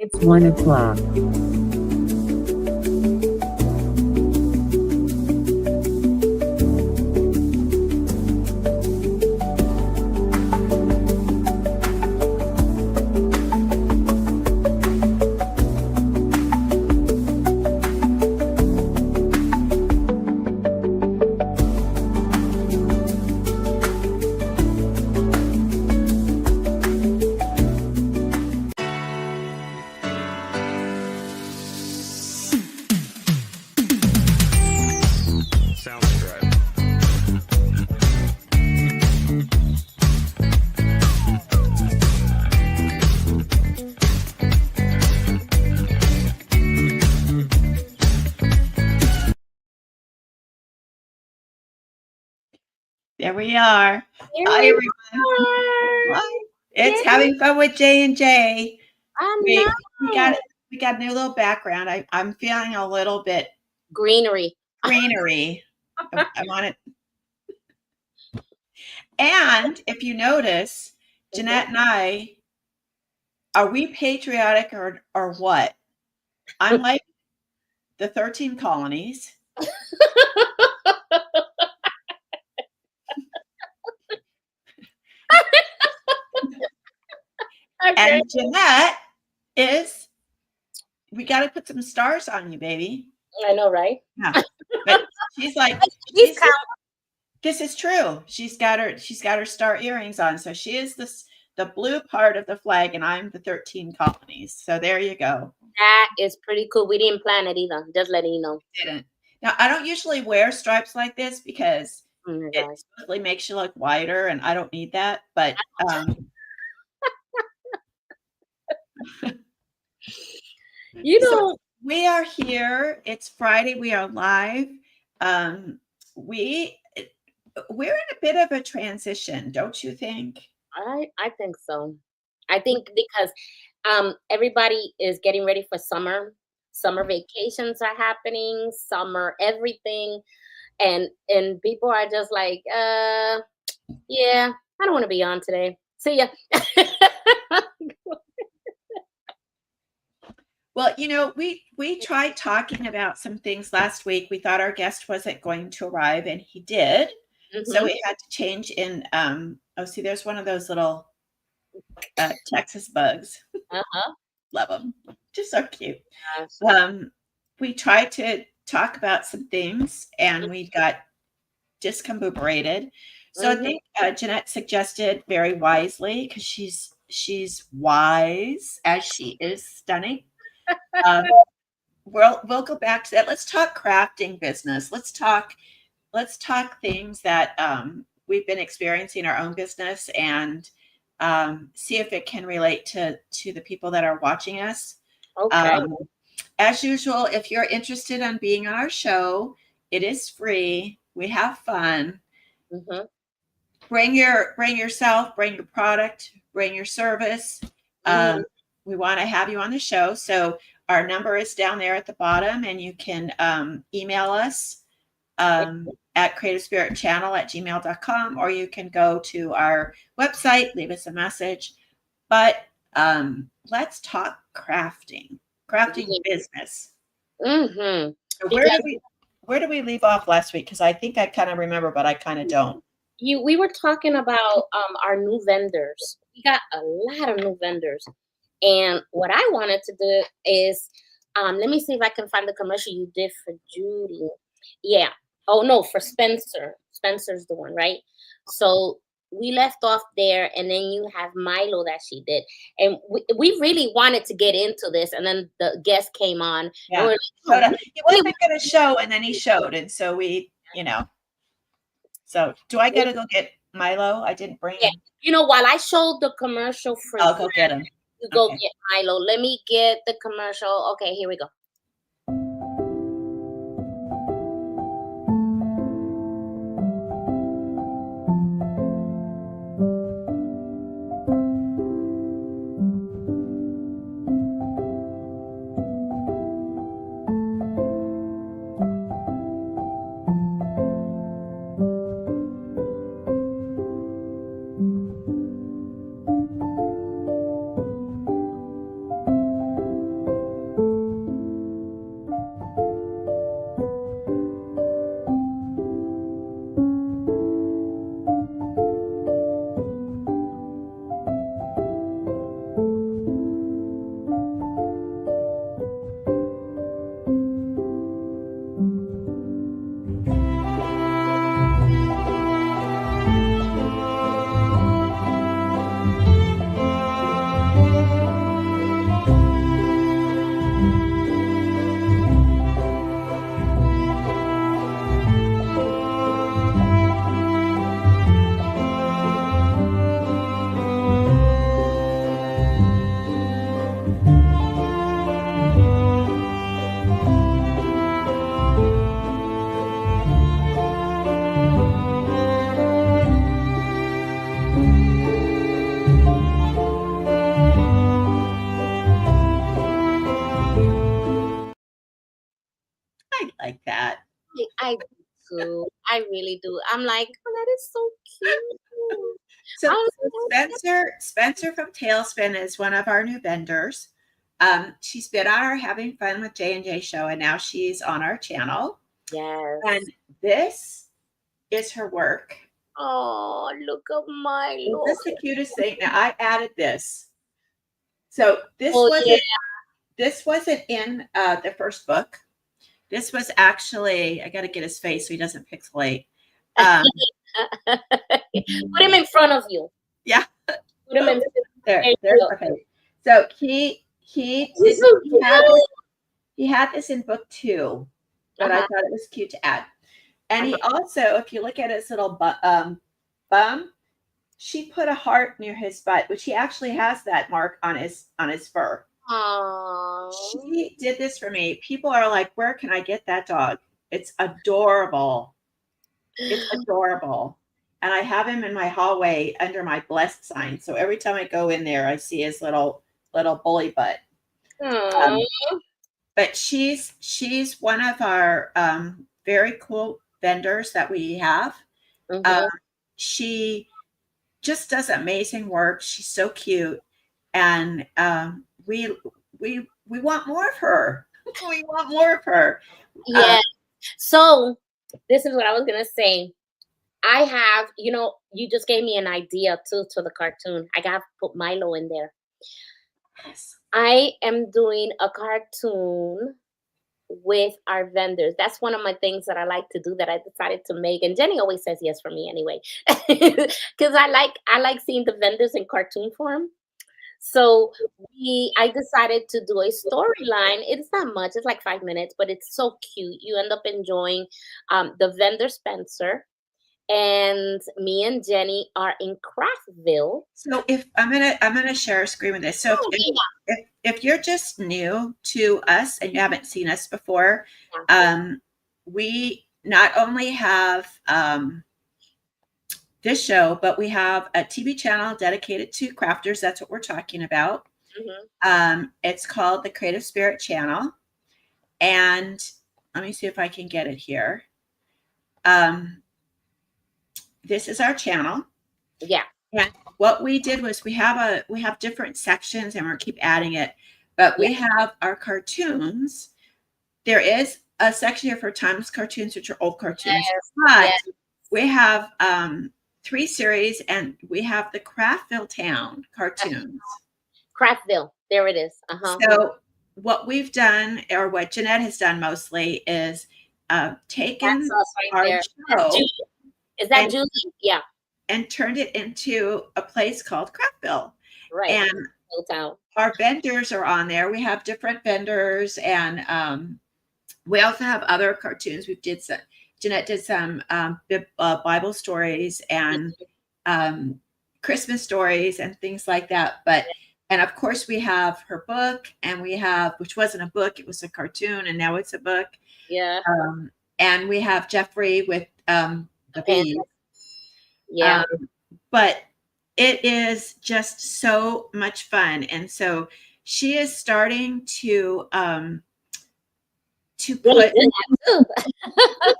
It's 1 o'clock. Soundstripe. There we are. Here Hi, we everyone. are. Hi. It's Yay. Having Fun with J&J. I We know. got a new little background. I'm feeling a little bit Greenery. greenery. I want it. And if you notice, Jeanette and I, are we patriotic or what? I'm like the 13 colonies. Okay. And Jeanette is, we got to put some stars on you, baby. I know, right? Yeah. But she's like, These count. this is true. She's got her star earrings on. So she is the blue part of the flag, and I'm the 13 colonies. So there you go. That is pretty cool. We didn't plan it either. Just letting you know. Didn't. Now I don't usually wear stripes like this because Oh my it gosh. supposedly makes you look wider, and I don't need that. But You so know, we are here. It's Friday. We are live. We're in a bit of a transition, don't you think? I think so. I think because everybody is getting ready for summer. Summer vacations are happening, summer everything. And people are just like, yeah, I don't want to be on today. See ya. Well, we tried talking about some things last week. We thought our guest wasn't going to arrive, and he did. So Mhm. we had to change in. See, there's one of those little Texas bugs. Uh-huh. Love them. Just so cute. Gosh. We tried to talk about some things, and we got discombobulated. So I Mhm. think Jeanette suggested very wisely, because she's wise as she is stunning. We'll go back to that. Let's talk crafting business. Let's talk things that we've been experiencing in our own business, and see if it can relate to the people that are watching us. Okay. As usual, if you're interested in being on our show, it is free. We have fun. Mhm. Bring yourself, bring your product, bring your service. Mhm. We want to have you on the show. So our number is down there at the bottom, and you can email us at creativespiritchannel@gmail.com, or you can go to our website, leave us a message. But let's talk crafting business. Mhm. So Because where did we leave off last week? Because I think I kind of remember, but I kind of don't. we were talking about our new vendors. We got a lot of new vendors. And what I wanted to do is let me see if I can find the commercial you did for Judy. Yeah. Oh no, for Spencer. Spencer's the one, right? So we left off there, and then you have Milo that she did. And we really wanted to get into this, and then the guest came on. And Yeah. we're like, Showed oh, up. He wasn't going to show, and then he showed, and so So do I got to go get Milo? I didn't bring yeah. him. While I showed the commercial for I'll go get him. you go Okay. get Milo. Let me get the commercial. Okay, here we go. like that. I do too. I really do. I'm like, oh, that is so cute. So I was Spencer from Tailspin is one of our new vendors. She's been on our Having Fun with J&J show, and now she's on our channel. yes. And this is her work. Oh, look at my Lord. This is the cutest thing. Now I added this. So this wasn't in the first book. This was actually, I got to get his face so he doesn't pixelate. Put him in front of you. Yeah. Put him in there. Okay. So he had this in book 2, but I thought it was cute to add. And he also, if you look at his little bum, she put a heart near his butt, which he actually has that mark on his fur. Aww. She did this for me. People are like, where can I get that dog? It's adorable. It's adorable. And I have him in my hallway under my blessed sign. So every time I go in there, I see his little bully butt. But she's one of our very cool vendors that we have. She just does amazing work. She's so cute. And we want more of her. We want more of her. Yeah. So this is what I was gonna say. I have, you just gave me an idea too to the cartoon. I gotta put Milo in there. Yes. I am doing a cartoon with our vendors. That's one of my things that I like to do that I decided to make. And Jenny always says yes for me anyway. Because I like seeing the vendors in cartoon form. So I decided to do a storyline. It's not much, it's like 5 minutes, but it's so cute. You end up enjoying the vendor Spencer, and me and Jenny are in Craftville. So if I'm gonna share a screen with this. So if you're just new to us and you haven't seen us before, we not only have this show, but we have a TV channel dedicated to crafters. That's what we're talking about. It's called the Creative Spirit Channel. And let me see if I can get it here. This is our channel. Yeah. And what we did was we have different sections, and we'll keep adding it. But we have our cartoons. There is a section here for timeless cartoons, which are old cartoons. But we have 3 series, and we have the Craftville Town cartoons. Craftville, there it is. So what we've done, or what Jeanette has done mostly, is taken our show. Is that Julie? Yeah. And turned it into a place called Craftville. Right. And our vendors are on there. We have different vendors, and we also have other cartoons. Jeanette did some Bible stories and Christmas stories and things like that. And of course we have her book, and we have, which wasn't a book, it was a cartoon, and now it's a book. Yeah. And we have Jeffrey with the bees. Yeah. But it is just so much fun. And so she is starting to put,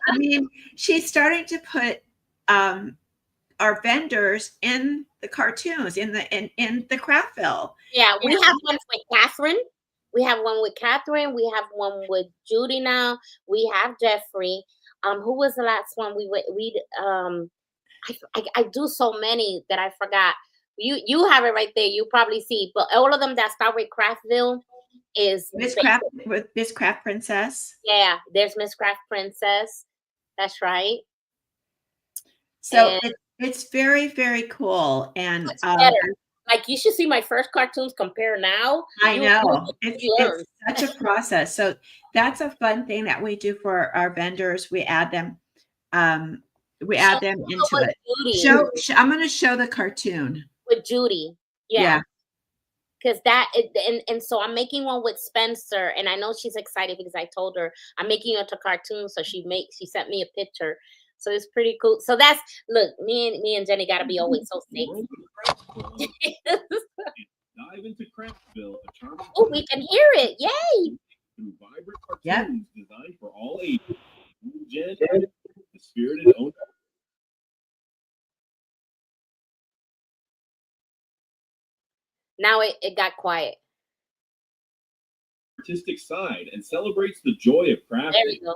I mean, she's starting to put our vendors in the cartoons, in the Craftville. Yeah, we have one with Catherine. We have one with Catherine. We have one with Judy now. We have Jeffrey. Who was the last one I do so many that I forgot. You have it right there. You probably see, but all of them that start with Craftville is Miss Craft Princess. Yeah, there's Miss Craft Princess. That's right. So it's very, very cool. And like, you should see my first cartoons compare now. I know it's such a process. So that's a fun thing that we do for our vendors. We add them. We add them into it. I'm going to show the cartoon with Judy. Yeah. Because and so I'm making one with Spencer, and I know she's excited because I told her I'm making it a cartoon. So she sent me a picture. So it's pretty cool. So that's, look, me and Jenny got to be always so safe. Dive into Craftville, oh, we can hear it. Yay. Through vibrant Yep. Cartoons designed for all ages. Jen, the spirited owner. Now it got quiet. Artistic side and celebrates the joy of crafting. There we go.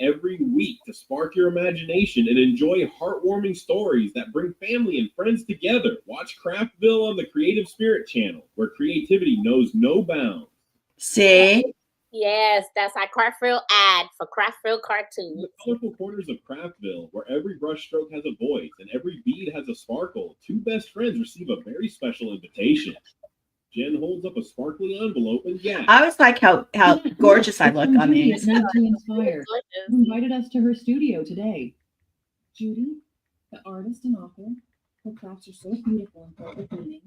Every week to spark your imagination and enjoy heartwarming stories that bring family and friends together. Watch Craftville on the Creative Spirit channel, where creativity knows no bounds. See? Yes, that's our Craftville ad for Craftville cartoons. The colorful corners of Craftville, where every brushstroke has a voice and every bead has a sparkle. Two best friends receive a very special invitation. Jen holds up a sparkly envelope and gasps. I always like how gorgeous I look on these. Made to inspire. Who invited us to her studio today. Judy, the artist and author. Her crafts are so beautiful and perfect meaning.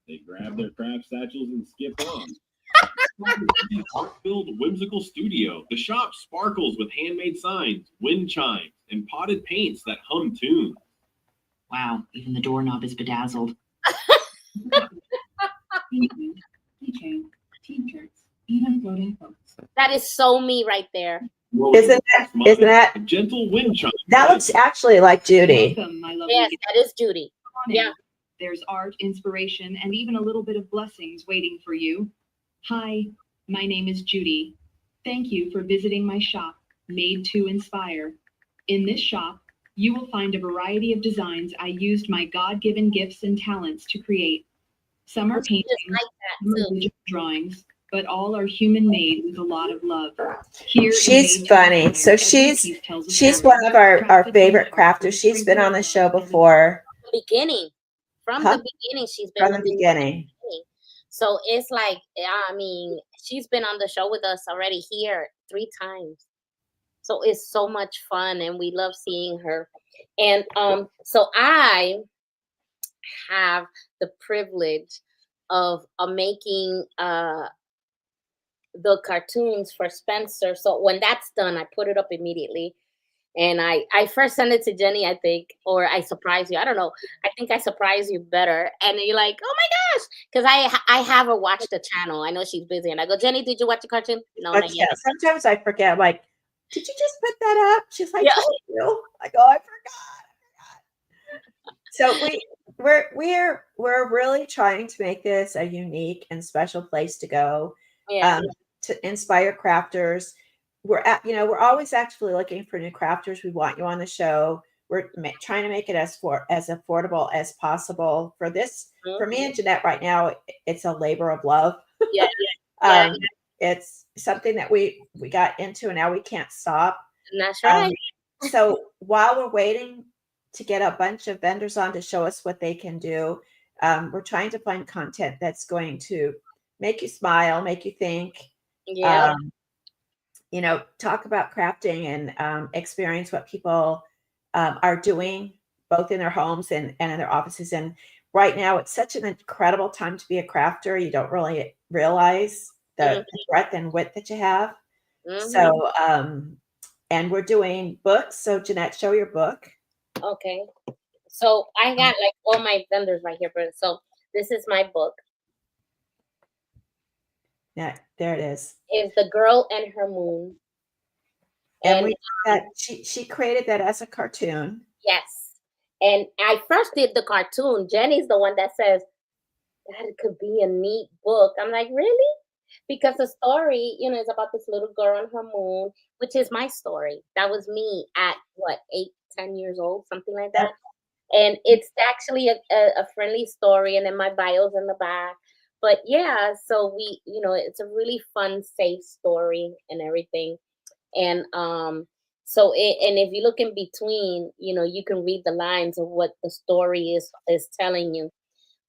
They grab their craft satchels and skip on. Heart-filled whimsical studio. The shop sparkles with handmade signs, wind chimes, and potted paints that hum tunes. Wow, even the doorknob is bedazzled. Keychain, t-shirts, even floating floats. That is so me right there. Isn't that A gentle wind chime. that looks actually like Judy? Welcome, my lovely. Yes, that is Judy. Come on in. Yeah. There's art, inspiration, and even a little bit of blessings waiting for you. Hi, my name is Judy. Thank you for visiting my shop, Made to Inspire. In this shop, you will find a variety of designs I used my God-given gifts and talents to create. Some are Just paintings, like some that are too. digital drawings, but all are human-made with a lot of love. Here in She's Made to funny. Inspire, So every piece tells a she's story. one of our Crafted favorite from art with crafters. She's been on the show sprinkles of before Beginning. From Huh? the beginning, she's been from the with us. beginning. So it's like, I mean, she's been on the show with us already here 3 times. So it's so much fun and we love seeing her. And so I have the privilege of making the cartoons for Spencer. So when that's done, I put it up immediately. And I first sent it to Jenny, I think, or I surprised you. I don't know. I think I surprised you better. And you're like, oh my gosh. Because I have her watch the channel. I know she's busy. And I go, Jenny, did you watch the cartoon? No, But not yeah, yet. sometimes I forget. I'm like, did you just put that up? She's like, Yeah. thank you. I go, I forgot. So we're really trying to make this a unique and special place to go. Yeah. To inspire crafters. We're always actually looking for new crafters. We want you on the show. We're trying to make it as affordable as possible. For me and Jeanette right now, it's a labor of love. Yeah. It's something that we got into and now we can't stop. And that's right. So while we're waiting to get a bunch of vendors on to show us what they can do, we're trying to find content that's going to make you smile, make you think. Yeah. Talk about crafting and experience what people are doing both in their homes and in their offices. And right now, it's such an incredible time to be a crafter. You don't really realize the breadth and width that you have. Mhm. So, and we're doing books. So, Jeanette, show your book. Okay. So I got like all my vendors right here. So this is my book. Yeah, there it is. It's The Girl and Her Moon. And she created that as a cartoon. Yes. And I first did the cartoon. Jenny's the one that says that it could be a neat book. I'm like, really? Because the story, is about this little girl and her moon, which is my story. That was me at 8, 10 years old, something like that. And it's actually a friendly story, and then my bio's in the back. But yeah, so we, it's a really fun, safe story and everything. And so and if you look in between, you can read the lines of what the story is telling you.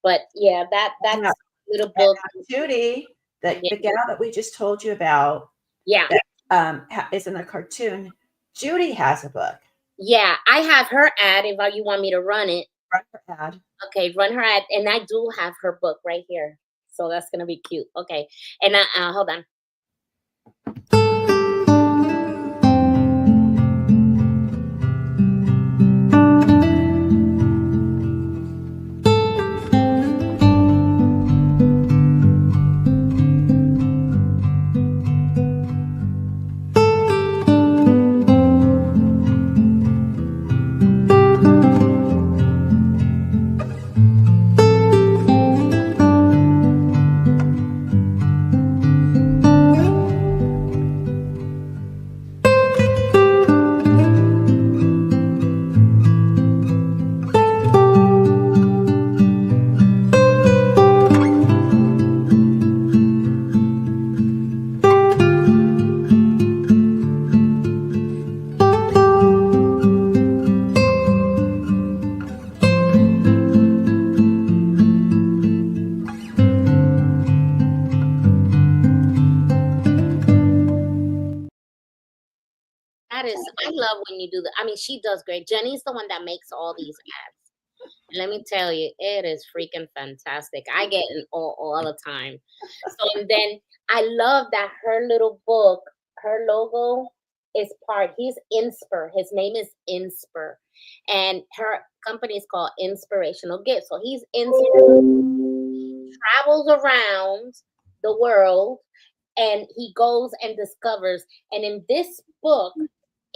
But yeah, that's a little book. Judy, the gal that we just told you about, Yeah, that, is in the cartoon. Judy has a book. yeah, I have her ad. If you want me to run it, Run her ad. okay, run her ad, and I do have her book right here. So that's gonna be cute. Okay, and hold on. I love when you do that. I mean, she does great. Jenny's the one that makes all these ads. And let me tell you, it is freaking fantastic. I get it all the time. So, and then I love that her little book, her logo is he's Inspir. His name is Inspir. And her company is called Inspirational Gifts. So he's travels around the world and he goes and discovers. And in this book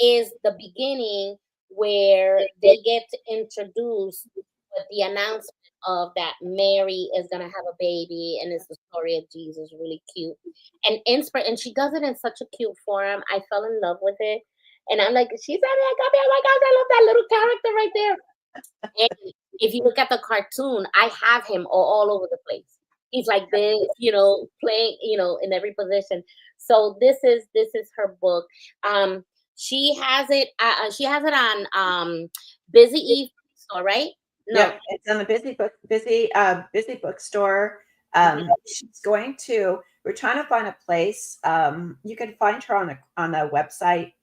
is the beginning where they get to introduce with the announcement of that Mary is gonna have a baby, and it's the story of Jesus, really cute and inspire. And she does it in such a cute form. I fell in love with it, and I'm like, she said it, I got me. Oh my gosh, I love that little character right there. And if you look at the cartoon, I have him all over the place. He's like this, playing, in every position. So this is her book. She has it. She has it on Busy Eve store, right? No, Yeah, it's on the busy bookstore. She's going to. We're trying to find a place. You can find her on the website,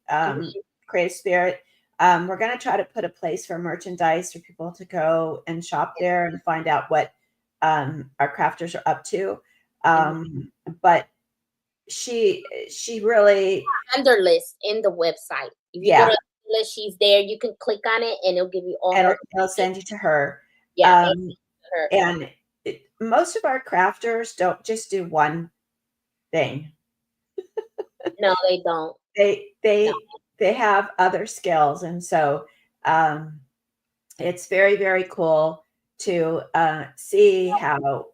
Creative Spirit. We're going to try to put a place for merchandise for people to go and shop there and find out what our crafters are up to. But she really vendor list in the website. If you go to the list, she's there. You can click on it and it'll give you all. It'll send you to her. Yeah, and most of our crafters don't just do one thing. No, they don't. They have other skills, and so it's very, very cool to see how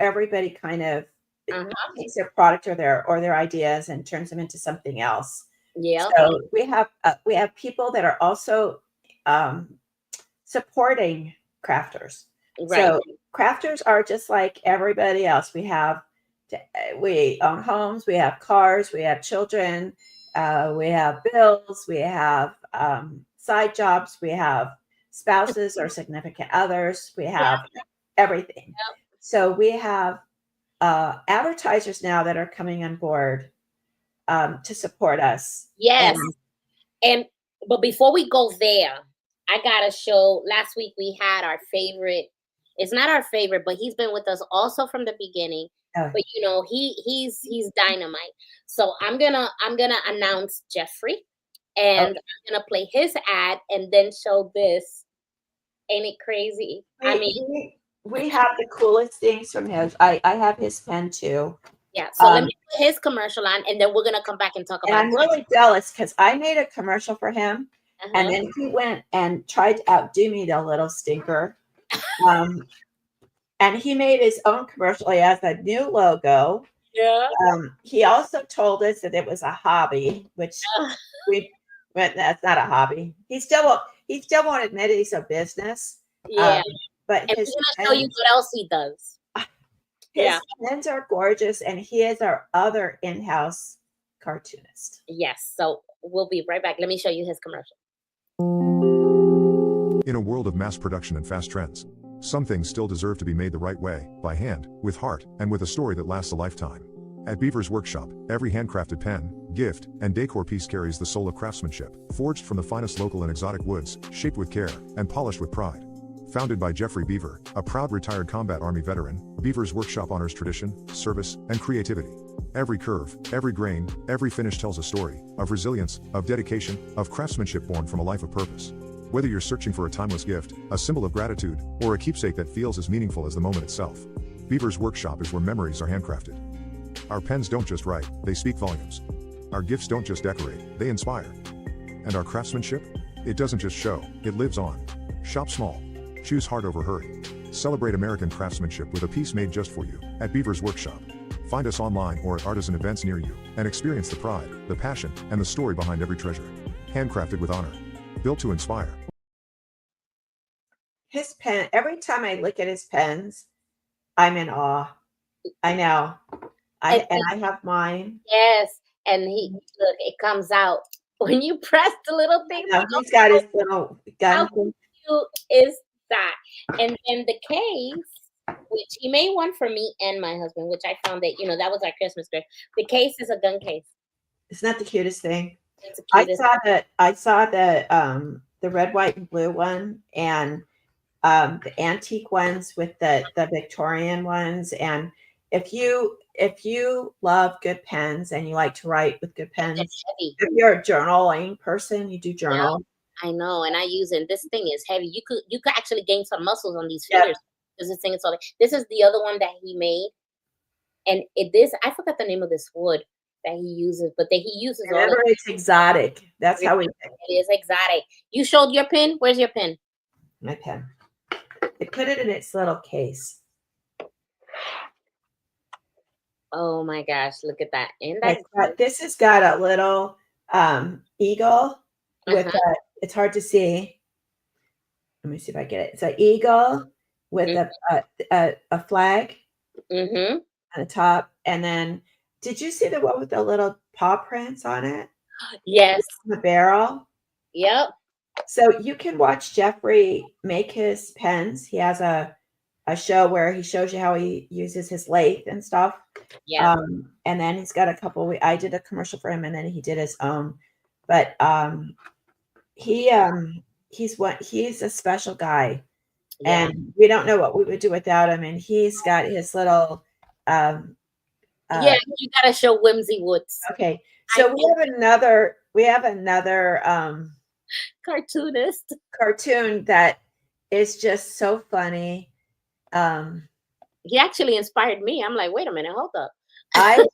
everybody kind of takes their product or their ideas and turns them into something else. Yeah. So we have people that are also supporting crafters. Right. So crafters are just like everybody else. We own homes, we have cars, we have children, we have bills, we have side jobs, we have spouses or significant others, we have everything. Yep. So we have advertisers now that are coming on board to support us. Yes. But before we go there, I gotta show. Last week we had our favorite. It's not our favorite, but he's been with us also from the beginning. Oh. But he's dynamite. So I'm gonna announce Jeffrey, and I'm gonna play his ad and then show this. Ain't it crazy? We have the coolest things from his. I have his pen too. Yeah. So let me put his commercial on, and then we're gonna come back and talk about. And I'm really jealous because I made a commercial for him, and then he went and tried to outdo me, the little stinker. And he made his own commercial. He has a new logo. Yeah. He also told us that it was a hobby, which that's not a hobby. He still won't admit he's a business. Yeah. But and he's gonna show you what else he does. His pens are gorgeous, and he is our other in-house cartoonist. Yes. So we'll be right back. Let me show you his commercial. In a world of mass production and fast trends, some things still deserve to be made the right way, by hand, with heart, and with a story that lasts a lifetime. At Beaver's Workshop, every handcrafted pen, gift, and decor piece carries the soul of craftsmanship, forged from the finest local and exotic woods, shaped with care, and polished with pride. Founded by Jeffrey Beaver, a proud retired combat army veteran, Beaver's Workshop honors tradition, service, and creativity. Every curve, every grain, every finish tells a story of resilience, of dedication, of craftsmanship born from a life of purpose. Whether you're searching for a timeless gift, a symbol of gratitude, or a keepsake that feels as meaningful as the moment itself, Beaver's Workshop is where memories are handcrafted. Our pens don't just write, they speak volumes. Our gifts don't just decorate, they inspire. And our craftsmanship? It doesn't just show, it lives on. Shop small. Choose hard over hurry. Celebrate American craftsmanship with a piece made just for you at Beaver's Workshop. Find us online or at artisan events near you and experience the pride, the passion, and the story behind every treasure. Handcrafted with honor. Built to inspire. His pen, every time I look at his pens, I'm in awe. I know. I have mine. Yes. And look, it comes out when you press the little thing. He's got his little gun. How cute is that? And then the case, which he made one for me and my husband, which I found that, that was our Christmas gift. The case is a gun case. Isn't that the cutest thing? It's the I cutest. saw the red, white, and blue one, and the antique ones with the Victorian ones. And if you love good pens and you like to write with good pens, It's heavy. if you're a journaling person, you do journal. I know, and I use it. This thing is heavy. You could actually gain some muscles on these Yep. fingers because this thing is all. This is the other one that he made, and I forgot the name of this wood that he uses, but he uses all. Remember, it's exotic. That's how we It is exotic. You showed your pen. Where's your pen? my pen. I put it in its little case. Oh my gosh! Look at that. And This has got a little eagle with it's hard to see. Let me see if I get it. It's an eagle with a flag Mm-hmm. on the top. And then, did you see the one with the little paw prints on it? Yes. The barrel. Yep. So you can watch Jeffrey make his pens. He has a show where he shows you how he uses his lathe and stuff. Yeah. And then he's got a couple. I did a commercial for him, and then he did his own. But he's a special guy, and we don't know what we would do without him. And he's got his little. You gotta show Whimsy Woods. Okay, so we have another cartoonist cartoon that is just so funny. He actually inspired me. I'm like, wait a minute, hold up. I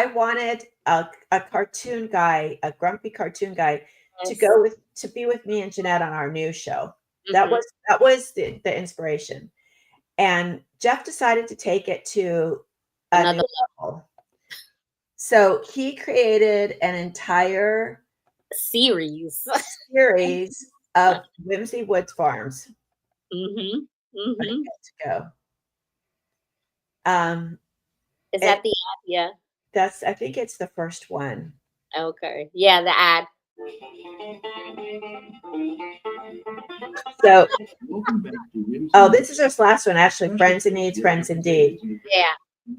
wanted a cartoon guy, a grumpy cartoon guy, Yes. to be with me and Jeanette on our new show. That was the inspiration. And Jeff decided to take it to another level. So he created an entire series of Whimsy Woods Farms. Mm-hmm. Mm-hmm. To go. Is that the ad? Yeah. I think it's the first one. Okay. Yeah, the ad. So, this is this last one, actually. Friends in Need, Friends Indeed. Yeah.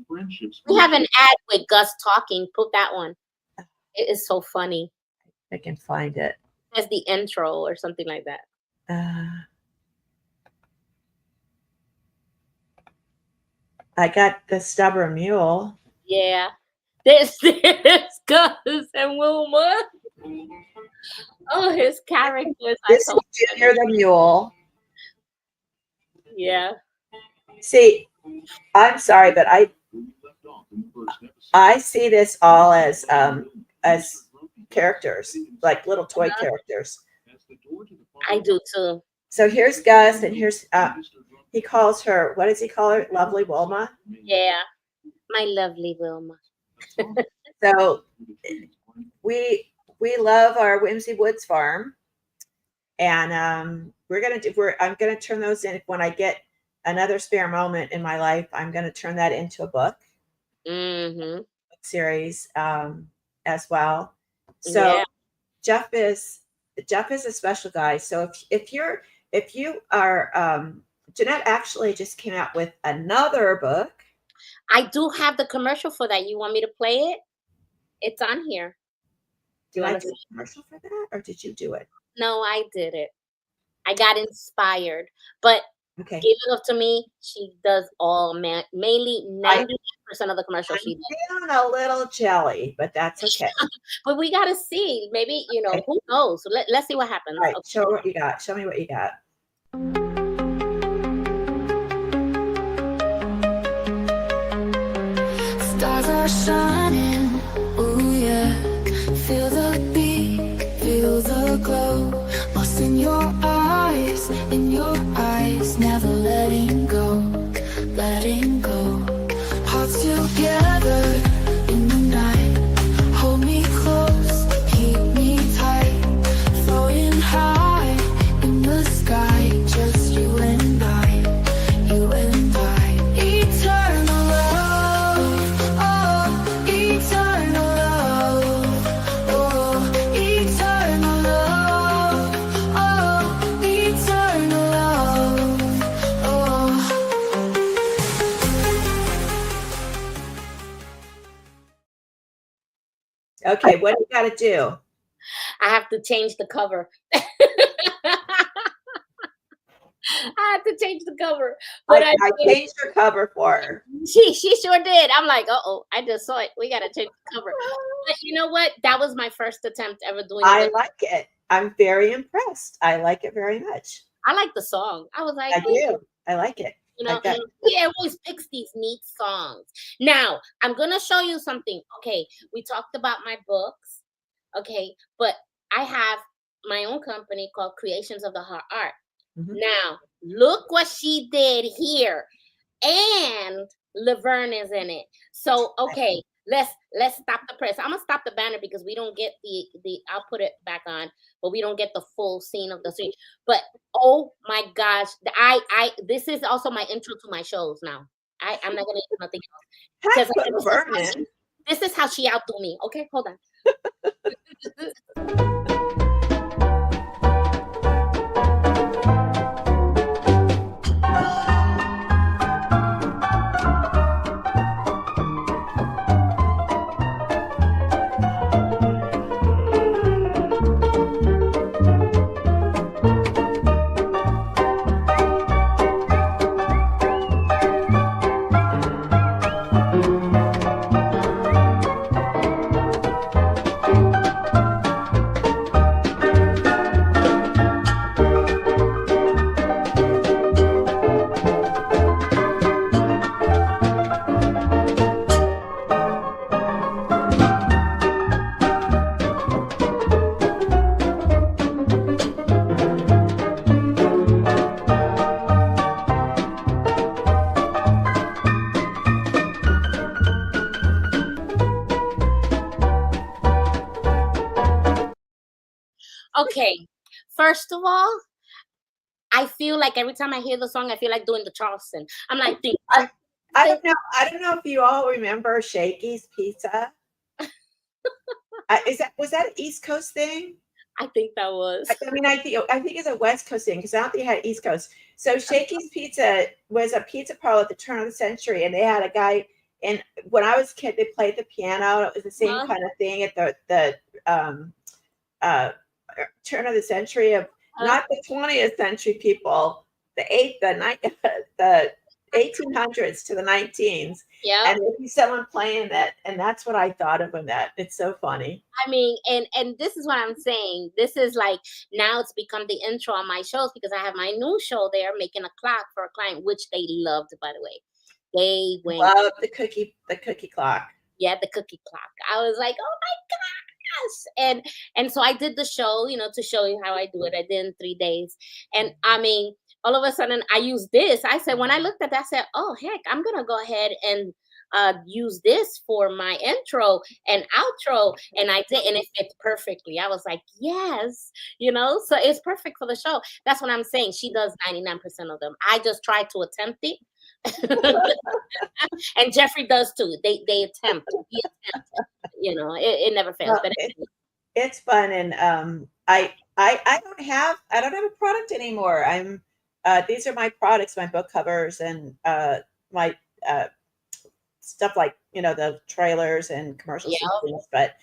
We have an ad with Gus talking. Put that one. It is so funny. I can find it. As the intro or something like that. I got the Stubborn Mule. Yeah. There's Gus and Wilma. Oh, his characters. This is Junior the Mule. Yeah. See, I'm sorry, but I see this all as characters, like little toy characters. I do too. So here's Gus, and here's he calls her. What does he call her? Lovely Wilma. Yeah, my lovely Wilma. So we love our Whimsy Woods Farm, and I'm gonna turn those in when I get another spare moment in my life. I'm gonna turn that into a book series as well. So Jeff is a special guy. So if you are Jeanette actually just came out with another book. I do have the commercial for that. You want me to play it? It's on here. Do I do a commercial for that, or did you do it? No, I did it. I got inspired, but give it up to me. She does mainly 90% of the commercial. She does. I'm feeling a little jelly, but that's okay. But we gotta see. Maybe who knows? So let's see what happens. All right, show what you got. Show me what you got. Stars are shining, ooh yeah. Feel the beat, feel the glow. Lost in your eyes, never letting go, letting go. Hearts together in the night. Hold me close, keep me tight. Floating high in the sky, just you and I, you and I. Eternal love, oh, eternal love, oh, eternal love, oh, eternal Okay, what do you got to do? I have to change the cover. I had to change the cover, but I changed her cover for her. She sure did. I'm like, uh-oh, I just saw it. We gotta change the cover. But you know what? That was my first attempt ever doing it. I like it. I'm very impressed. I like it very much. I like the song. I was like, I do. I like it. You know, yeah, always picks these neat songs. Now, I'm gonna show you something. Okay, we talked about my books. Okay, but I have my own company called Creations of the Heart Art. Now, look what she did here. And Laverne is in it. So, okay, let's stop the press. I'm gonna stop the banner because we don't get the I'll put it back on, but we don't get the full scene of the scene. But oh my gosh, this is also my intro to my shows now. I'm not gonna do nothing else. Because this is how she outdo me. Okay, hold on. Okay, first of all, I feel like every time I hear the song, I feel like doing the Charleston. I'm like, I don't know. I don't know if you all remember Shakey's Pizza. Was that an East Coast thing? I think that was. I mean, I think it's a West Coast thing because I don't think it had East Coast. So Shakey's Pizza was a pizza parlor at the turn of the century, and they had a guy. And when I was a kid, they played the piano. It was the same kind of thing at the turn of the century of not the 20th century people, the 1800s to the 19s. Yeah. And there'd be someone playing that, and that's what I thought of when that. It's so funny. I mean, and this is what I'm saying. This is like now it's become the intro on my shows because I have my new show there, Making a Clock for a Client, which they loved, by the way. They loved the cookie clock. Yeah, the cookie clock. I was like, oh my gosh. And so I did the show, to show you how I do it. I did in 3 days. And I mean, all of a sudden I used this. I said, when I looked at that, I said, oh heck, I'm gonna go ahead and use this for my intro and outro. And I did, and it fits perfectly. I was like, yes, so it's perfect for the show. That's what I'm saying. She does 99% of them. I just try to attempt it. And Jeffrey does too. They attempt. He attempts. It never fails. But it's fun, and I don't have a product anymore. These are my products, my book covers, and my stuff like the trailers and commercials and things. But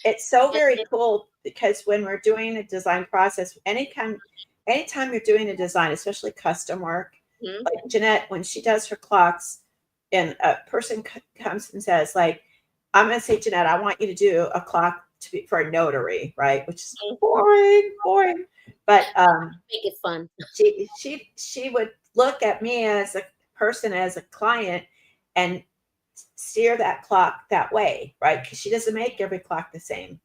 it's so very cool because when we're doing a design process, anytime you're doing a design, especially custom work. Like Jeanette, when she does her clocks and a person comes and says, like, I'm going to say, Jeanette, I want you to do a clock for a notary, right? Which is boring. But make it fun. She would look at me as a person, as a client, and steer that clock that way, right? Because she doesn't make every clock the same.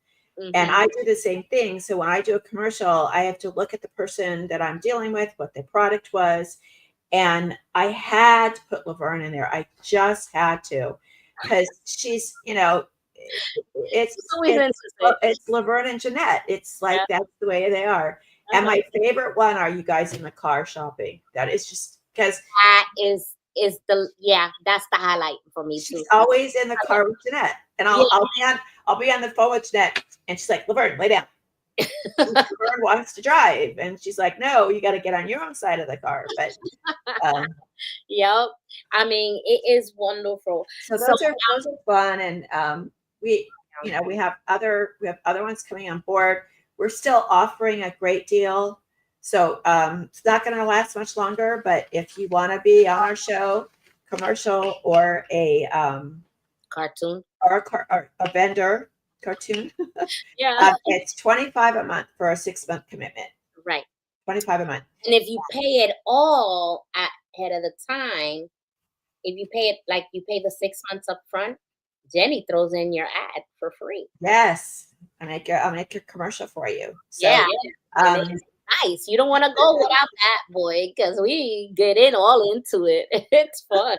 And I do the same thing. So when I do a commercial, I have to look at the person that I'm dealing with, what their product was. And I had to put Laverne in there. I just had to, because she's, it's Laverne and Jeanette. It's like, that's the way they are. And my favorite one are you guys in the car shopping. That is just because that is that's the highlight for me. She's always in the car with Jeanette. And I'll be on the phone with Jeanette, and she's like, Laverne, lay down. Laverne wants to drive, and she's like, no, you got to get on your own side of the car. But yep, I mean, it is wonderful. So those are fun, and you know, we have other ones coming on board. We're still offering a great deal. So it's not going to last much longer, but if you want to be on our show, commercial or a Cartoon. or a vendor cartoon, Yeah. it's $25 a month for a 6-month commitment. Right. $25 a month. And if you pay it all ahead of the time, if you pay it like you pay the 6 months up front, Jenny throws in your ad for free. Yes, I'll make your commercial for you. So, Yeah. Nice. You don't want to go without that, boy, because we get in all into it. It's fun.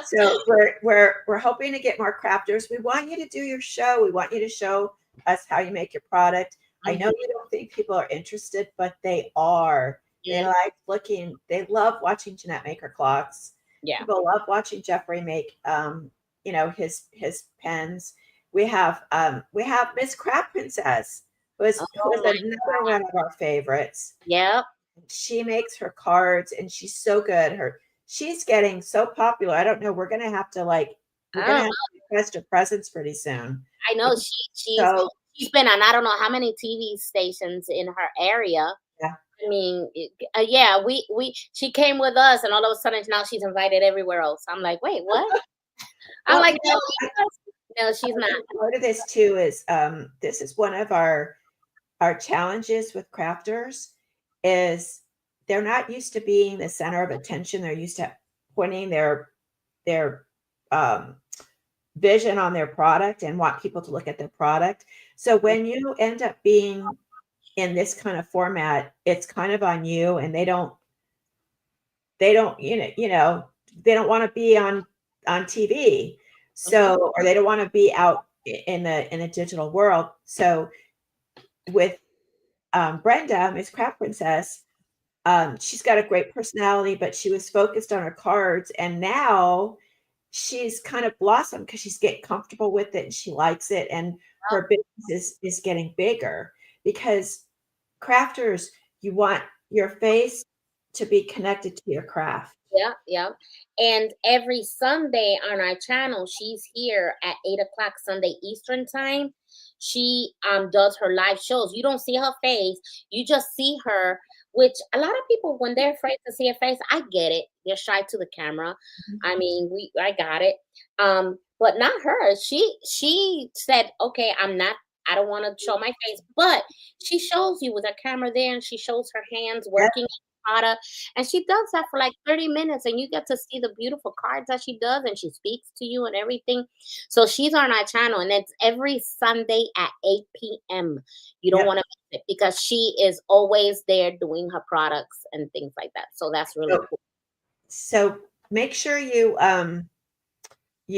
So we're hoping to get more crafters. We want you to do your show. We want you to show us how you make your product. I know you don't think people are interested, but they are. They like looking. They love watching Jeanette make her clocks. Yeah. People love watching Jeffrey make you know, his pens. We have Miss Craft Princess, who is another one of our favorites. Yep. She makes her cards and she's so good. She's getting so popular. I don't know. We're gonna have to request her presence pretty soon. I know she's been on I don't know how many TV stations in her area. Yeah. I mean, she came with us, and all of a sudden now she's invited everywhere else. I'm like, wait, what? I'm like, no, she's not. Part of this too is this is one of our challenges with crafters is they're not used to being the center of attention. They're used to pointing their vision on their product and want people to look at their product. So when you end up being in this kind of format, it's kind of on you, and they don't they don't want to be on TV. So, or they don't want to be out in a digital world. So with Brenda, Miss Craft Princess, she's got a great personality, but she was focused on her cards, and now she's kind of blossomed because she's getting comfortable with it and she likes it, and her business is getting bigger because crafters, you want your face to be connected to your craft. Yeah. And every Sunday on our channel, she's here at 8:00 Sunday Eastern time. She does her live shows. You don't see her face. You just see her, which a lot of people, when they're afraid to see her face, I get it. They're shy to the camera. I mean, I got it. But not her. She said, okay, I don't want to show my face, but she shows you with her camera there, and she shows her hands working product, and she does that for like 30 minutes, and you get to see the beautiful cards that she does, and she speaks to you and everything. So she's on our channel, and it's every Sunday at 8 p.m. You don't want to miss it because she is always there doing her products and things like that. So that's really cool. So make sure you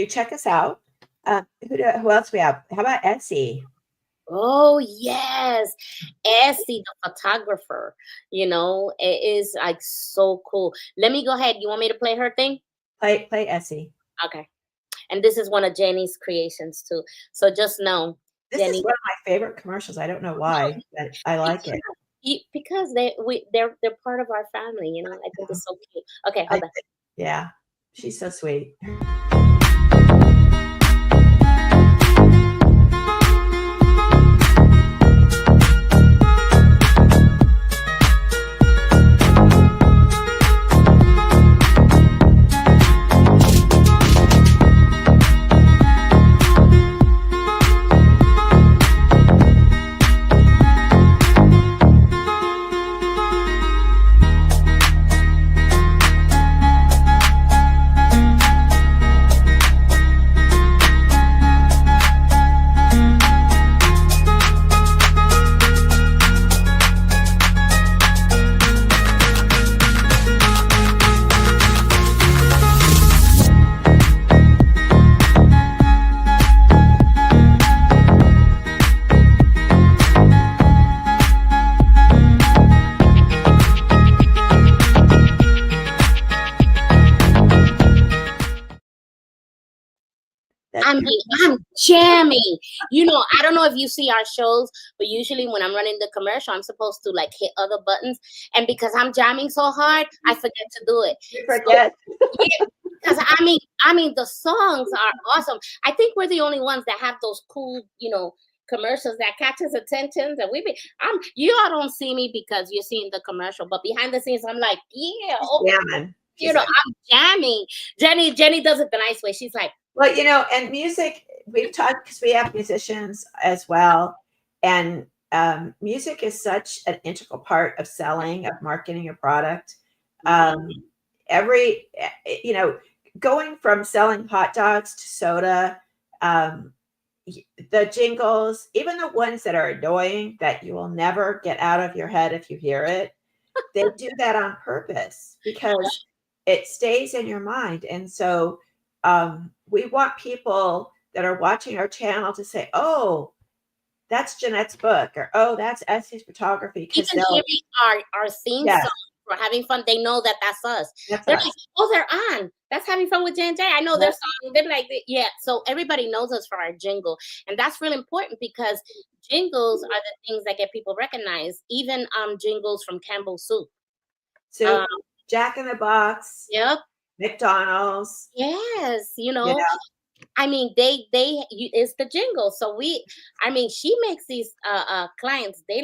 check us out. Who else we have? How about Etsy? Oh yes, Essie, the photographer. It is like so cool. Let me go ahead. You want me to play her thing? Play Essie. Okay. And this is one of Jenny's creations too. So just know, this is one of my favorite commercials. I don't know why, but I like it because they're part of our family. I think it's so cute. Okay, hold on. Yeah, she's so sweet. I'm jamming. I don't know if you see our shows, but usually when I'm running the commercial, I'm supposed to like hit other buttons. And because I'm jamming so hard, I forget to do it. You forget. Because I mean, the songs are awesome. I think we're the only ones that have those cool, commercials that catches attention. That you all don't see me because you're seeing the commercial, but behind the scenes, I'm like, yeah, Jamming. I'm jamming. Jenny does it the nice way. She's like, well, and music. We've talked because we have musicians as well, and music is such an integral part of selling, of marketing a product. Going from selling hot dogs to soda, the jingles, even the ones that are annoying that you will never get out of your head if you hear it, they do that on purpose because it stays in your mind. And so we want people that are watching our channel to say, oh, that's Jeanette's book, or oh, that's Essie's photography. Even hearing our theme song for Having Fun, they know that that's us. They're like, oh, they're on. That's Having Fun with J&J. I know their song. They're like, yeah. So everybody knows us for our jingle. And that's really important because jingles are the things that get people recognized. Even jingles from Campbell's Soup. So Jack in the Box. Yep. McDonald's. Yes. I mean, it's the jingle. So she makes these clients. They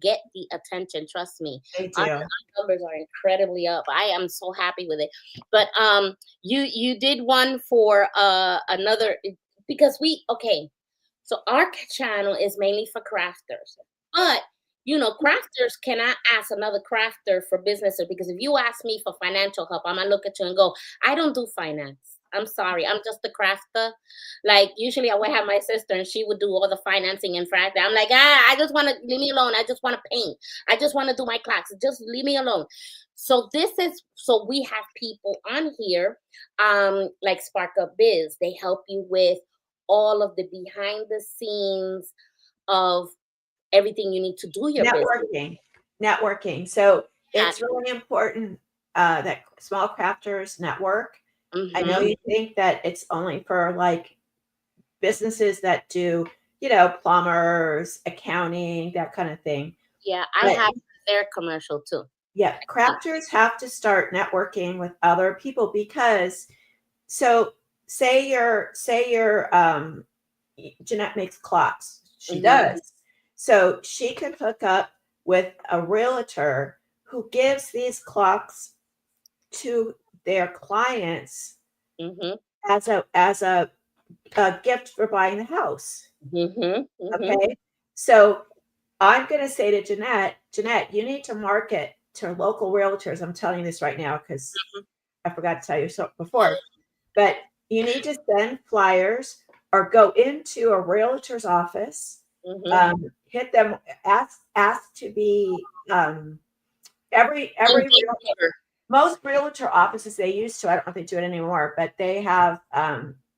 get the attention. Trust me. They do. Our numbers are incredibly up. I am so happy with it. But you did one for another because so our channel is mainly for crafters, but crafters cannot ask another crafter for business, because if you ask me for financial help, I'm gonna look at you and go, I don't do finance. I'm sorry, I'm just a crafter. Like usually I would have my sister and she would do all the financing and fact. I'm like, I just want to leave me alone. I just want to paint. I just want to do my clocks. Just leave me alone. So we have people on here, like Spark Up Biz. They help you with all of the behind the scenes of everything you need to do your networking. So it's really important that small crafters network. Mm-hmm. I know you think that it's only for like businesses that do, plumbers, accounting, that kind of thing. Yeah, I have their commercial too. Yeah, crafters have to start networking with other people because, say you're Jeanette makes clocks. She does. So she could hook up with a realtor who gives these clocks to their clients as a gift for buying the house. Okay. So I'm going to say to Jeanette, you need to market to local realtors. I'm telling you this right now because I forgot to tell you so before, but you need to send flyers or go into a realtor's office, hit them, ask to be every realtor. Most realtor offices, they used to, I don't know if they do it anymore, but they have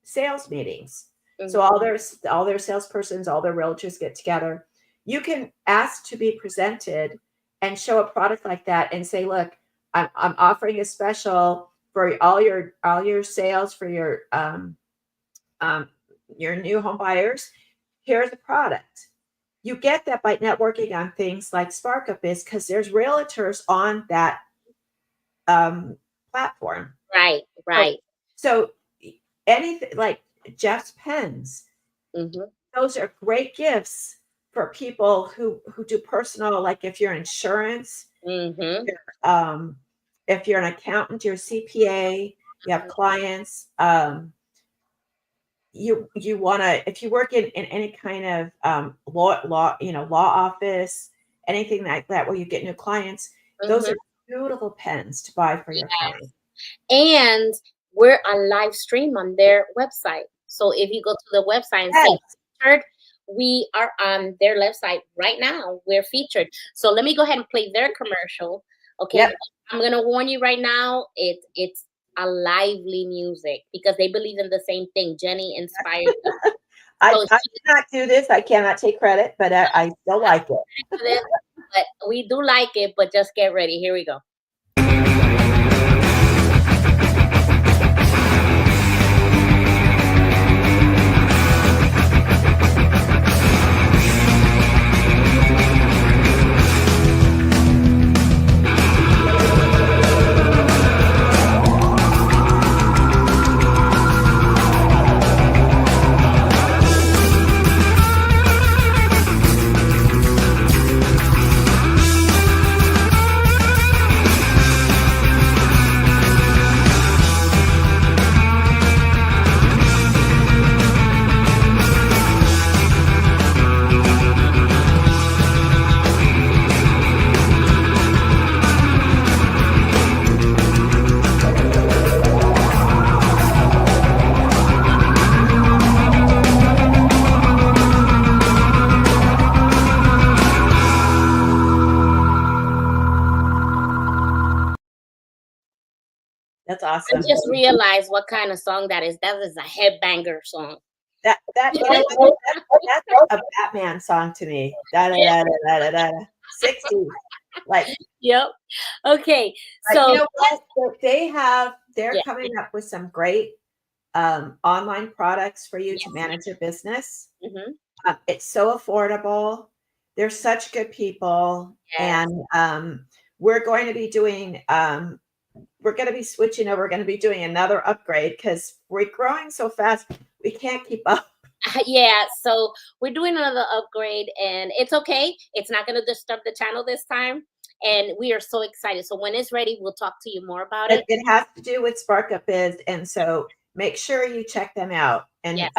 sales meetings. So all their salespersons, all their realtors get together. You can ask to be presented and show a product like that and say, look, I'm offering a special for all your sales for your new home buyers. Here's a product. You get that by networking on things like Spark Up Biz because there's realtors on that platform. Right. So anything like Jeff's pens, those are great gifts for people who do personal, like if you're insurance, if you're an accountant, you're a CPA, you have clients, you want to, if you work in any kind of law office, anything like that where you get new clients, those are beautiful pens to buy for your clients. And we're on live stream on their website. So if you go to the website and say featured, we are on their website right now. We're featured. So let me go ahead and play their commercial. Okay. Yep. I'm going to warn you right now. It's a lively music because they believe in the same thing. Jenny inspired them. I cannot do this. I cannot take credit, but I still like it. But we do like it, but just get ready. Here we go. That's awesome. I just realized what kind of song that is. That is a headbanger song. That you know what? That's a Batman song to me. Da da da da da da. 60s. Like, Yep. Okay. like, So you know what? They're coming up with some great online products for you to manage your business. It's so affordable. They're such good people. Yes. And we're going to be doing we're going to be switching over. We're going to be doing another upgrade because we're growing so fast we can't keep up. Yeah, so we're doing another upgrade, and it's okay. It's not going to disturb the channel this time, and we are so excited. So when it's ready, we'll talk to you more about it. It has to do with Spark Up Biz, and so make sure you check them out. And Yes.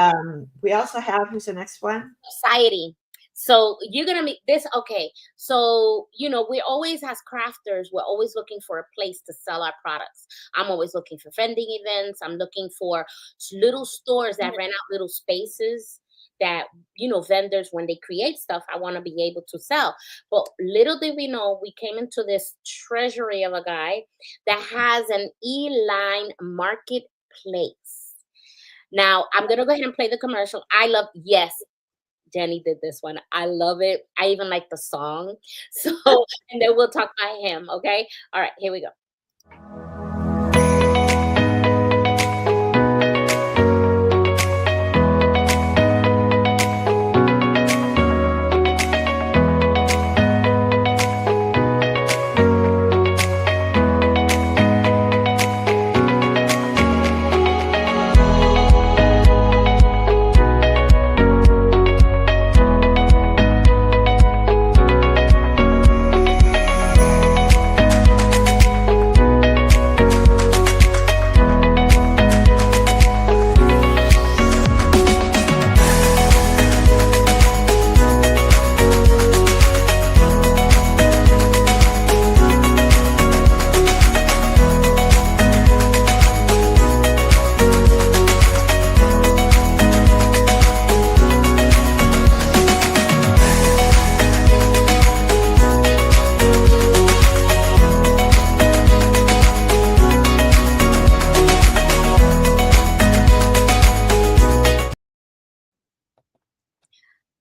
We also have, who's the next one? Society. So you're gonna meet this. Okay, so you know, we always, as crafters, we're always looking for a place to sell our products. I'm always looking for vending events. I'm looking for little stores that rent out little spaces that, you know, vendors, when they create stuff, I want to be able to sell. But little did we know, we came into this treasury of a guy that has an e-line marketplace. Now I'm gonna go ahead and play the commercial. I love, yes, Jenny did this one. I love it. I even like the song. So, and then we'll talk about him. Okay. All right, here we go.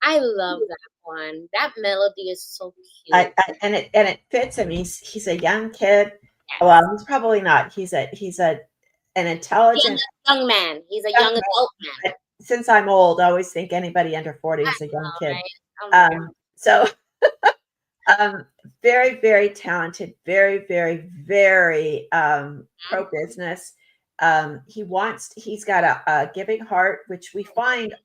I love that one. That melody is so cute. And it fits him. He's a young kid. Well, he's probably not. He's an intelligent young man. He's a young adult man. Since I'm old, I always think anybody under 40 is a young kid. Right? So very, very talented, very, very, very pro business. He's got a giving heart, which we find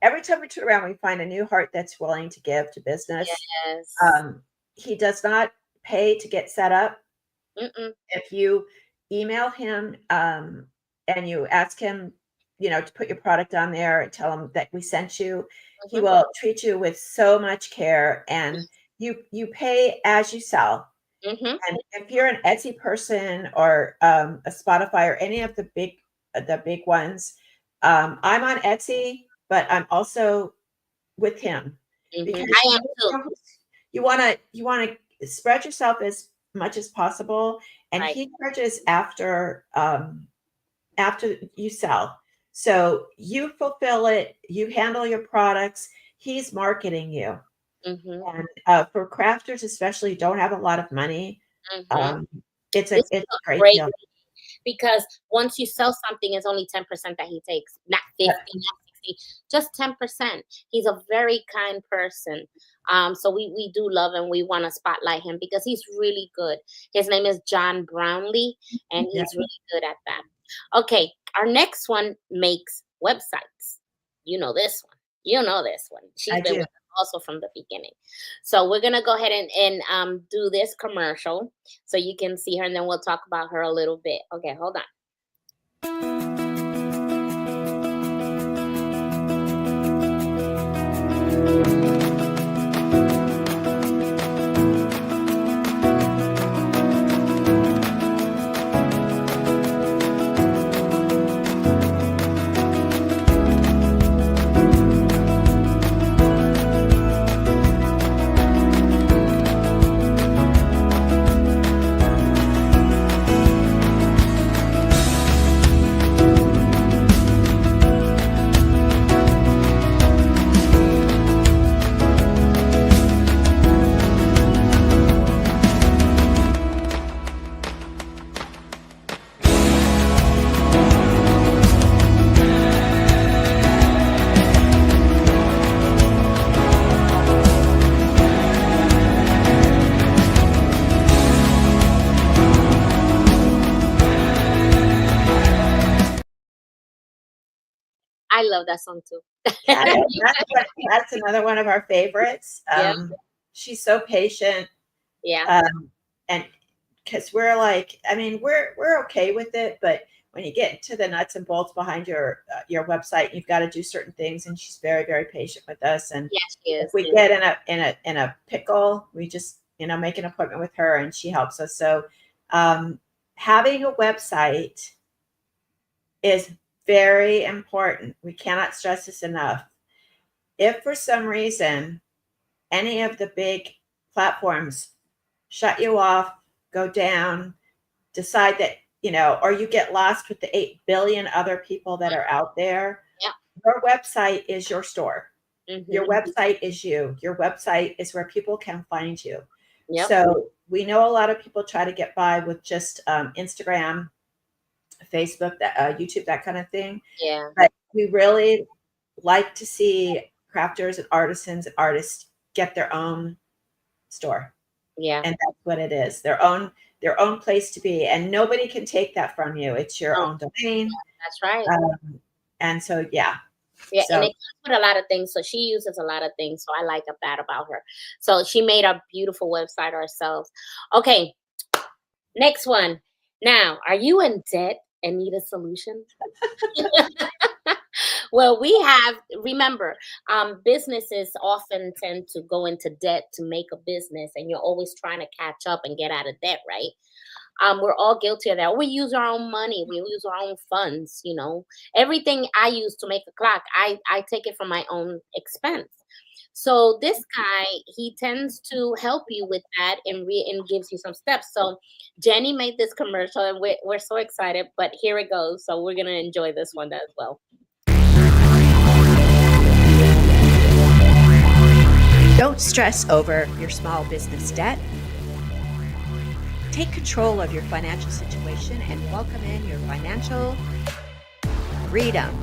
every time we turn around, we find a new heart that's willing to give to business. Yes. He does not pay to get set up. If you email him and you ask him, you know, to put your product on there and tell him that we sent you, he will treat you with so much care, and you pay as you sell. And if you're an Etsy person or a Spotify or any of the big ones, I'm on Etsy, but I'm also with him. Because I am too. You want to spread yourself as much as possible, and he charges after you sell. So you fulfill it, you handle your products, he's marketing you. And for crafters, especially, don't have a lot of money. It's a great deal. Because once you sell something, it's only 10% that he takes, not 50, not 60, just 10%. He's a very kind person. So we do love him. We want to spotlight him because he's really good. His name is John Brownlee, and he's really good at that. Okay, our next one makes websites. You know this one. You know this one. She's been with us also from the beginning. So we're gonna go ahead and do this commercial so you can see her, and then we'll talk about her a little bit. Okay, hold on. I love that song too. Yeah, that's another one of our favorites. Yeah. She's so patient. Yeah. And because we're like, I mean, we're okay with it, but when you get into the nuts and bolts behind your website, you've got to do certain things, and she's very, very patient with us. And Yes, she is. if we get in a pickle, we just make an appointment with her, and she helps us. So having a website is very important. We cannot stress this enough. If for some reason any of the big platforms shut you off, go down, decide that, or you get lost with the 8 billion other people that are out there, yeah. Your website is your store. Mm-hmm. Your website is you. Your website is where people can find you. Yep. So we know a lot of people try to get by with just Instagram, Facebook, YouTube, that kind of thing. Yeah. But we really like to see crafters and artisans and artists get their own store. Yeah. And that's what it is. Their own place to be. And nobody can take that from you. It's your own domain. That's right. And so, yeah. Yeah, So, and it comes with a lot of things. So she uses a lot of things. So I like that about her. So she made a beautiful website ourselves. Okay, next one. Now, are you in debt and need a solution? Well, remember, businesses often tend to go into debt to make a business, and you're always trying to catch up and get out of debt, right? We're all guilty of that. We use our own money. We use our own funds, Everything I use to make a clock, I take it from my own expense. So this guy, he tends to help you with that and gives you some steps. So Jenny made this commercial, and we're so excited, but here it goes. So we're going to enjoy this one as well. Don't stress over your small business debt. Take control of your financial situation and welcome in your financial freedom.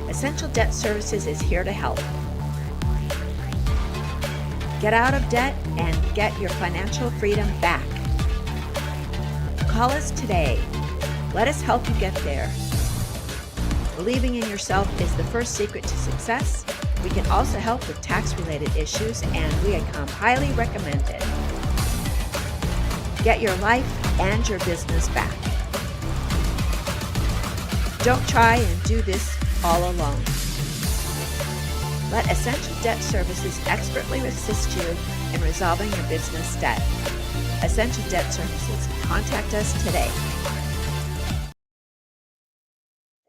Essential Debt Services is here to help. Get out of debt and get your financial freedom back. Call us today. Let us help you get there. Believing in yourself is the first secret to success. We can also help with tax-related issues, and we come highly recommended. Get your life and your business back. Don't try and do this all alone. Let Essential Debt Services expertly assist you in resolving your business debt. Essential Debt Services. Contact us today.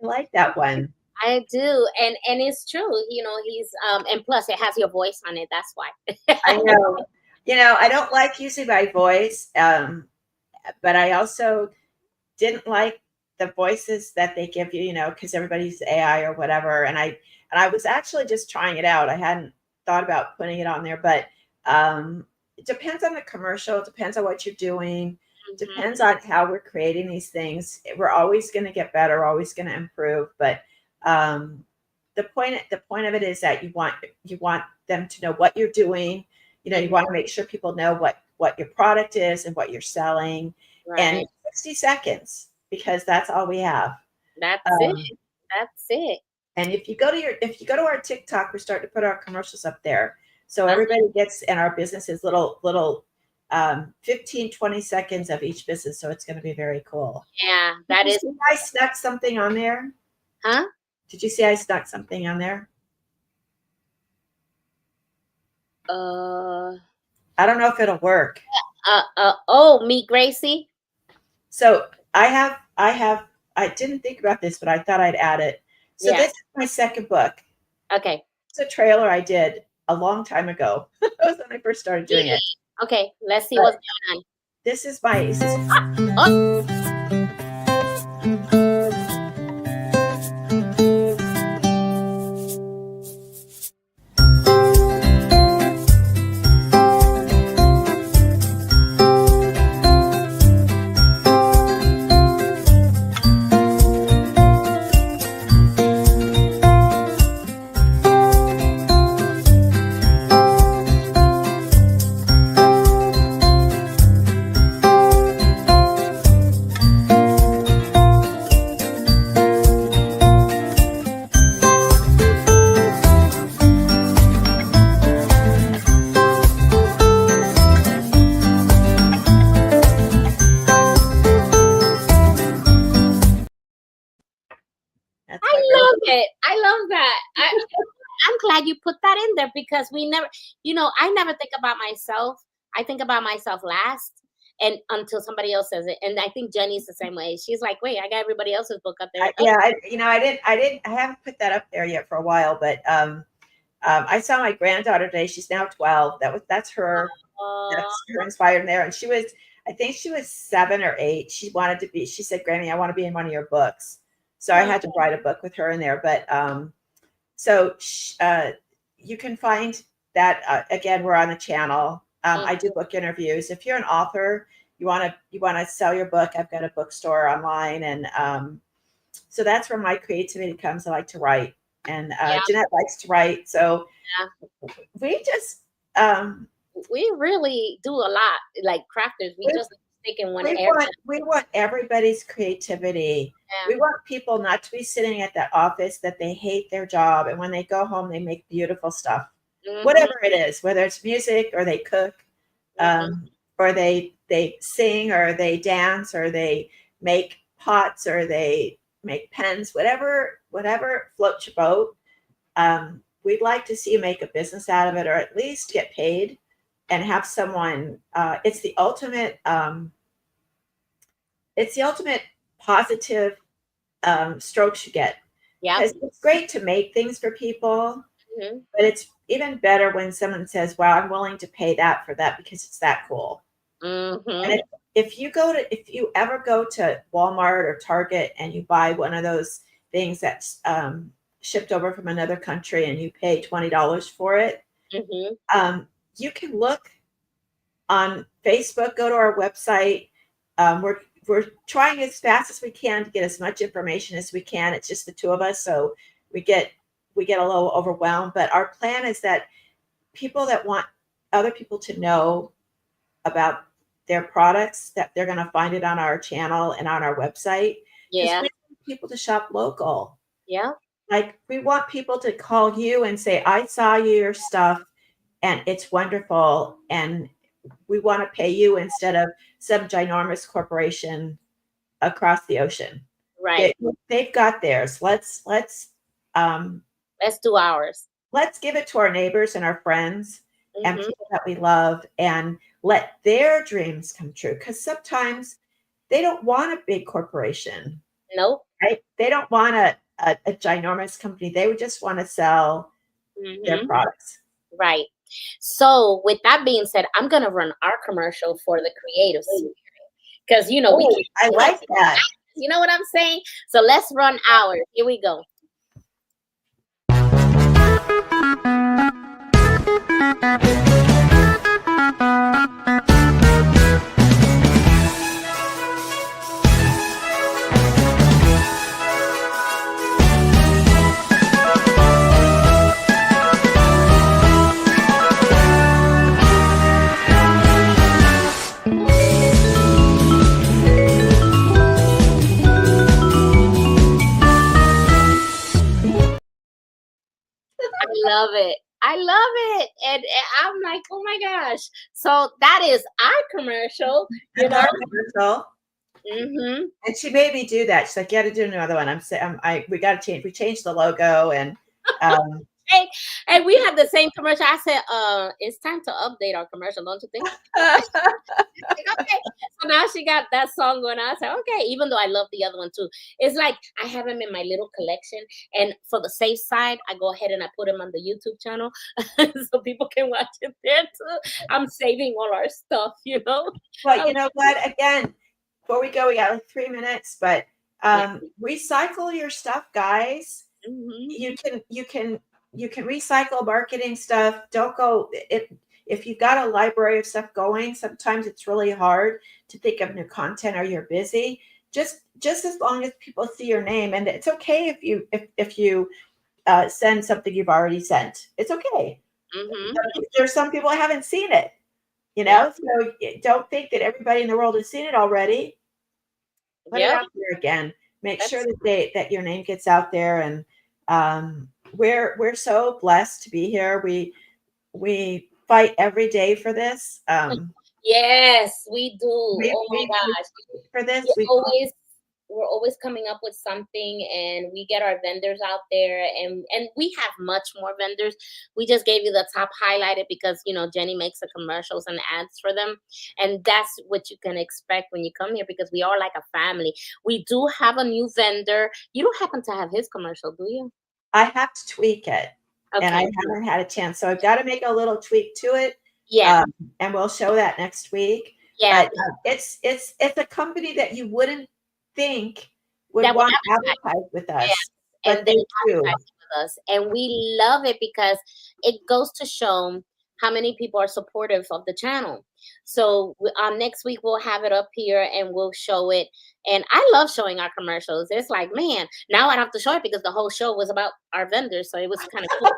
I like that one. I do, and it's true. He's and plus it has your voice on it. That's why. I know. I don't like using my voice, but I also didn't like the voices that they give you. Because everybody's AI or whatever. And I was actually just trying it out. I hadn't thought about putting it on there, but it depends on the commercial. It depends on what you're doing. Mm-hmm. Depends on how we're creating these things. We're always going to get better. We're always going to improve, but the point of it is that you want them to know what you're doing. You want to make sure people know what your product is and what you're selling. Right. And 60 seconds, because that's all we have. That's it. That's it. And if you go to our TikTok, we're starting to put our commercials up there. So everybody gets in our businesses little 15, 20 seconds of each business. So it's going to be very cool. Yeah, that is. I snuck something on there. Huh? Did you see I stuck something on there? I don't know if it'll work. Meet Gracie. So I didn't think about this, but I thought I'd add it. So This is my second book. Okay. It's a trailer I did a long time ago. That was when I first started doing it. Okay, let's see what's going on. This is my. it. I love that. I'm glad you put that in there because we never, I never think about myself. I think about myself last and until somebody else says it. And I think Jenny's the same way. She's like, wait, I got everybody else's book up there. I haven't put that up there yet for a while, but I saw my granddaughter today. She's now 12. That's her inspired there. And I think she was 7 or 8. She said, Grammy, I want to be in one of your books. So I had to write a book with her in there. But so you can find that again. We're on the channel. I do book interviews. If you're an author, you want to sell your book, I've got a bookstore online, and so that's where my creativity comes. I like to write, and Jeanette likes to write. So we just we really do a lot, like crafters. We just stick in one area. We want everybody's creativity. Yeah. We want people not to be sitting at that office that they hate their job, and when they go home, they make beautiful stuff. Whatever it is, whether it's music or they cook, or they sing or they dance or they make pots or they make pens, whatever floats your boat. We'd like to see you make a business out of it, or at least get paid and have someone. It's the ultimate positive strokes you get. Yeah, it's great to make things for people, but it's even better when someone says, "Wow, I'm willing to pay that for that because it's that cool." And if you ever go to Walmart or Target and you buy one of those things that's shipped over from another country and you pay $20 for it, you can look on Facebook, go to our website. We're trying as fast as we can to get as much information as we can. It's just the two of us, so we get a little overwhelmed. But our plan is that people that want other people to know about their products, that they're going to find it on our channel and on our website. Yeah, we want people to shop local. Yeah, like we want people to call you and say, "I saw your stuff, and it's wonderful," and we want to pay you instead of some ginormous corporation across the ocean. Right. They've got theirs. Let's do ours. Let's give it to our neighbors and our friends and people that we love, and let their dreams come true. Because sometimes they don't want a big corporation. Nope. Right? They don't want a ginormous company. They would just want to sell their products. Right. So with that being said, I'm going to run our commercial for the creative spirit. Because, I like that. You know what I'm saying? So let's run ours. Here we go. I love it. And I'm like, oh my gosh. So that is our commercial. And she made me do that. She's like, you got to do another one. We got to change. We changed the logo and and we had the same commercial. I said, it's time to update our commercial, don't you think? Okay. So now she got that song going on. I said, okay, even though I love the other one too. It's like I have them in my little collection. And for the safe side, I go ahead and I put them on the YouTube channel so people can watch it there too. I'm saving all our stuff, Well, you know what? Again, before we go, we got like 3 minutes, but recycle your stuff, guys. You can recycle marketing stuff. Don't go if you've got a library of stuff going. Sometimes it's really hard to think of new content or you're busy. Just as long as people see your name, and it's okay if you send something you've already sent. It's okay. There's some people who haven't seen it. So don't think that everybody in the world has seen it already. Put it out there again. Make sure that your name gets out there, and we're so blessed to be here. We fight every day for this. Yes, we do. Oh my gosh. For this, we're always coming up with something, and we get our vendors out there, and we have much more vendors. We just gave you the top highlighted because, you know, Jenny makes the commercials and ads for them, and that's what you can expect when you come here, because we are like a family. We do have a new vendor. You don't happen to have his commercial, do you? I have to tweak it, Okay. and I haven't had a chance, so I've got to make a little tweak to it. Yeah. And we'll show that next week. Yeah. But it's a company that you wouldn't think would That would want to advertise with us, but and they do. advertise with us, and we love it because it goes to show how many people are supportive of the channel. So next week we'll have it up here and we'll show it. And I love showing our commercials. It's like, man, now I have to show it because the whole show was about our vendors, so it was kind of cool.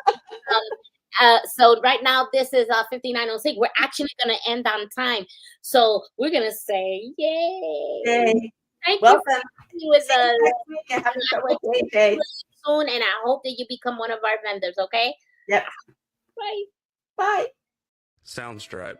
So right now this is 59:06. We're actually going to end on time, so we're going to say yay. Thank Welcome. you with us us soon, and I hope that you become one of our vendors. Okay. Yep. Bye. Bye. Sounds right.